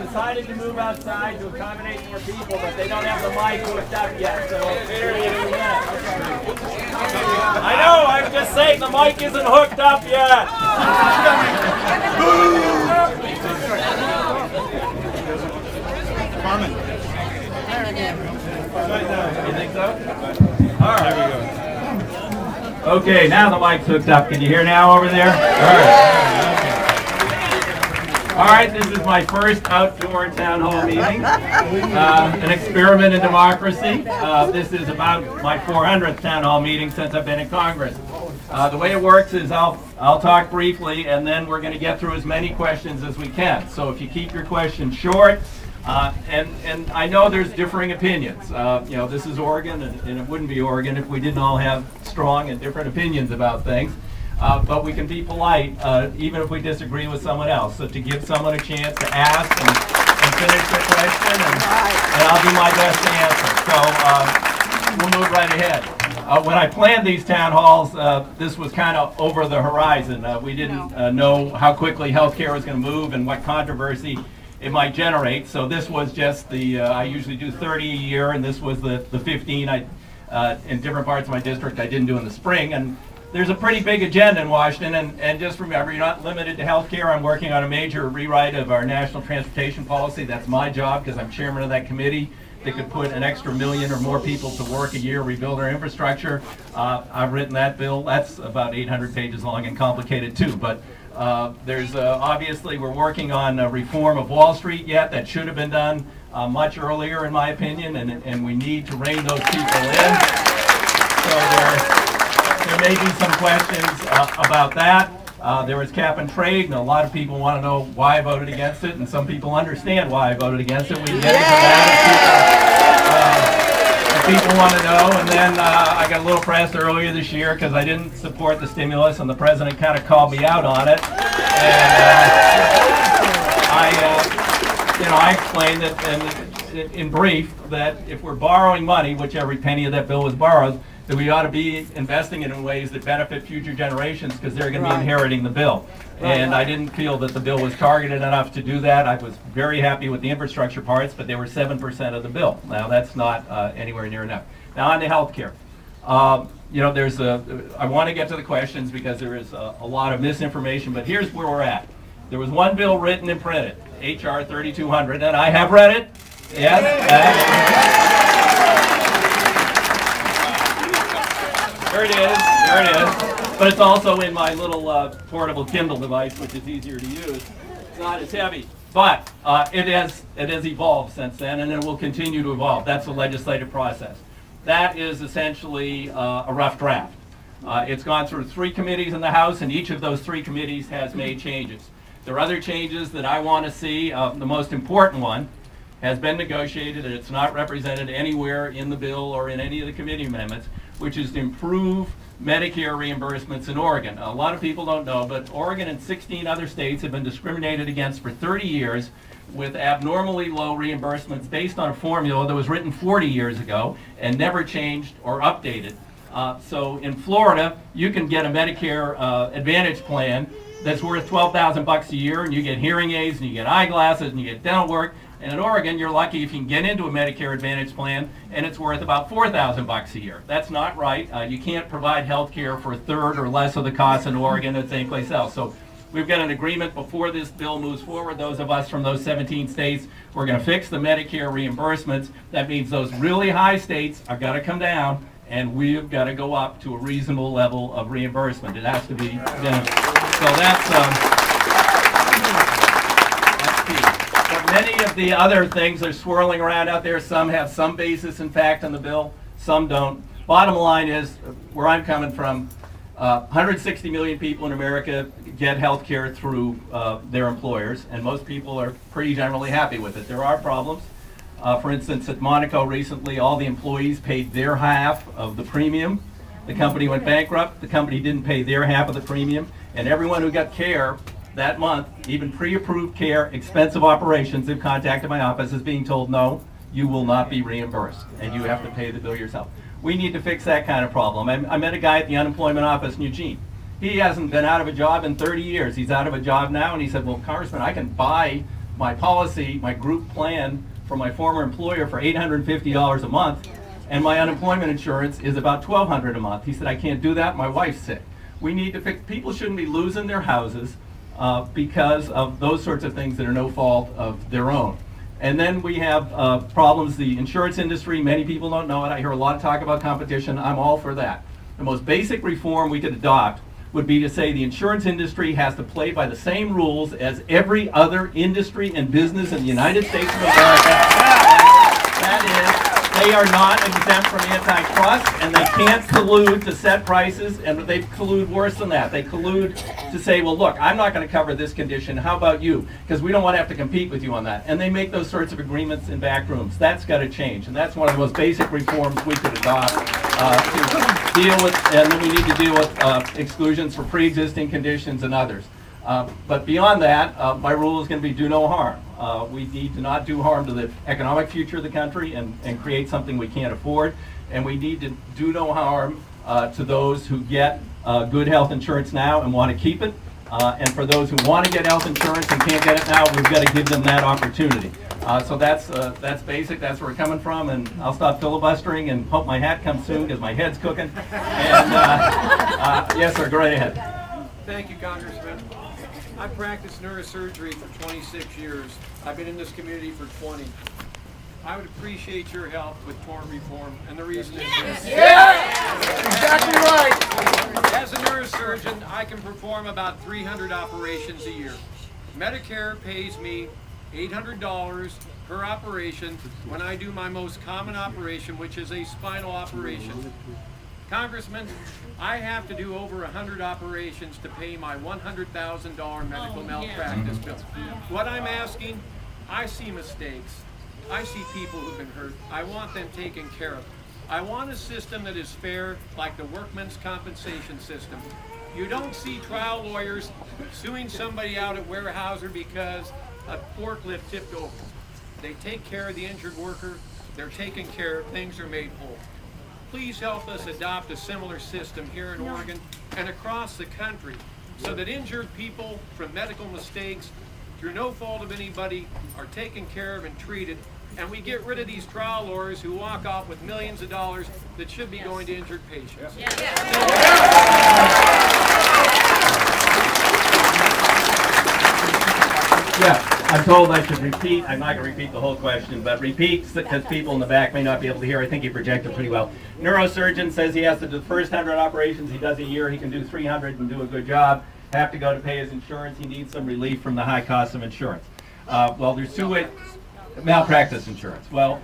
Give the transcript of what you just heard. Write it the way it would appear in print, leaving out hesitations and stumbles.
decided to move outside to accommodate more people, but they don't have the mic hooked up yet, so I'll share it in a minute. I know, I'm just saying the mic isn't hooked up yet. You think so? All right. Okay, now the mic's hooked up. Can you hear now over there? All right. All right, this is my first outdoor town hall meeting, an experiment in democracy. This is about my 400th town hall meeting since I've been in Congress. The way it works is I'll talk briefly, and then we're going to get through as many questions as we can. So if you keep your questions short, and I know there's differing opinions. This is Oregon, and it wouldn't be Oregon if we didn't all have strong and different opinions about things. But we can be polite, even if we disagree with someone else. So to give someone a chance to ask and finish their question, and I'll do my best to answer. So we'll move right ahead. When I planned these town halls, this was kind of over the horizon. We didn't know how quickly healthcare was going to move and what controversy it might generate. So this was just I usually do 30 a year, and this was the 15 in different parts of my district I didn't do in the spring. And there's a pretty big agenda in Washington, and just remember, you're not limited to healthcare. I'm working on a major rewrite of our national transportation policy. That's my job because I'm chairman of that committee that could put an extra million or more people to work a year, rebuild our infrastructure. I've written that bill. That's about 800 pages long and complicated too. But there's obviously we're working on a reform of Wall Street yet. That should have been done much earlier, in my opinion, and we need to rein those people in. So there may be some questions about that. There was cap and trade, and a lot of people want to know why I voted against it, and some people understand why I voted against it. We can get into that if people want to know. And then I got a little pressed earlier this year because I didn't support the stimulus, and the president kind of called me out on it. And I explained that, in brief, that if we're borrowing money, which every penny of that bill was borrowed, that we ought to be investing it in ways that benefit future generations because they're going to be inheriting the bill. And I didn't feel that the bill was targeted enough to do that. I was very happy with the infrastructure parts, but they were 7% of the bill. Now, that's not anywhere near enough. Now, on to health care. I want to get to the questions because there is a lot of misinformation, but here's where we're at. There was one bill written and printed, H.R. 3200, and I have read it. Yes. There it is. But it's also in my little portable Kindle device, which is easier to use. It's not as heavy, but it has evolved since then, and it will continue to evolve. That's the legislative process. That is essentially a rough draft. It's gone through 3 committees in the House, and each of those 3 committees has made changes. There are other changes that I want to see. The most important one has been negotiated, and it's not represented anywhere in the bill or in any of the committee amendments, which is to improve Medicare reimbursements in Oregon. A lot of people don't know, but Oregon and 16 other states have been discriminated against for 30 years with abnormally low reimbursements based on a formula that was written 40 years ago and never changed or updated. So in Florida, you can get a Medicare Advantage plan that's worth $12,000 a year, and you get hearing aids, and you get eyeglasses, and you get dental work. And in Oregon, you're lucky if you can get into a Medicare Advantage plan, and it's worth about $4,000 a year. That's not right. You can't provide health care for a third or less of the cost in Oregon than anyplace else. So we've got an agreement before this bill moves forward. Those of us from those 17 states, we're going to fix the Medicare reimbursements. That means those really high states are going to come down, and we've got to go up to a reasonable level of reimbursement. It has to be so that's key. But many of the other things are swirling around out there. Some have some basis in fact in the bill, some don't. Bottom line is, where I'm coming from, 160 million people in America get health care through their employers, and most people are pretty generally happy with it. There are problems. For instance, at Monaco recently, all the employees paid their half of the premium. The company went bankrupt. The company didn't pay their half of the premium. And everyone who got care that month, even pre-approved care, expensive operations, have contacted my office is being told, no, you will not be reimbursed, and you have to pay the bill yourself. We need to fix that kind of problem. I met a guy at the unemployment office in Eugene. He hasn't been out of a job in 30 years. He's out of a job now, and he said, well, Congressman, I can buy my policy, my group plan from my former employer for $850 a month, and my unemployment insurance is about $1,200 a month. He said, I can't do that, my wife's sick. We need to fix, people shouldn't be losing their houses because of those sorts of things that are no fault of their own. And then we have problems, the insurance industry, many people don't know it. I hear a lot of talk about competition. I'm all for that. The most basic reform we could adopt would be to say the insurance industry has to play by the same rules as every other industry and business in the United States of America. That is, they are not exempt from antitrust, and they can't collude to set prices, and they collude worse than that. They collude to say, well, look, I'm not going to cover this condition. How about you? Because we don't want to have to compete with you on that. And they make those sorts of agreements in back rooms. That's got to change, and that's one of the most basic reforms we could adopt to deal with, and then we need to deal with exclusions for pre-existing conditions and others. But beyond that, my rule is going to be do no harm. We need to not do harm to the economic future of the country and create something we can't afford. And we need to do no harm to those who get good health insurance now and want to keep it. And for those who want to get health insurance and can't get it now, we've got to give them that opportunity. So that's basic. That's where we're coming from. And I'll stop filibustering and hope my hat comes soon because my head's cooking. And yes, sir, go right ahead. Thank you, Congressman. I practiced neurosurgery for 26 years. I've been in this community for 20. I would appreciate your help with tort reform, and the reason is this. Exactly right. As a neurosurgeon, I can perform about 300 operations a year. Medicare pays me $800 per operation when I do my most common operation, which is a spinal operation. Congressman, I have to do over 100 operations to pay my $100,000 medical malpractice bill. What I'm asking, I see mistakes. I see people who've been hurt. I want them taken care of. I want a system that is fair, like the workmen's compensation system. You don't see trial lawyers suing somebody out at Weyerhaeuser because a forklift tipped over. They take care of the injured worker. They're taken care of. Things are made whole. Please help us adopt a similar system here in Oregon and across the country so that injured people from medical mistakes, through no fault of anybody, are taken care of and treated, and we get rid of these trial lawyers who walk off with millions of dollars that should be going to injured patients. Yeah, I'm told I should repeat. I'm not going to repeat the whole question, but repeat because people in the back may not be able to hear. I think he projected pretty well. Neurosurgeon says he has to do the first 100 operations he does a year. He can do 300 and do a good job. Have to go to pay his insurance. He needs some relief from the high cost of insurance. Well, there's two ways. Malpractice insurance. Well,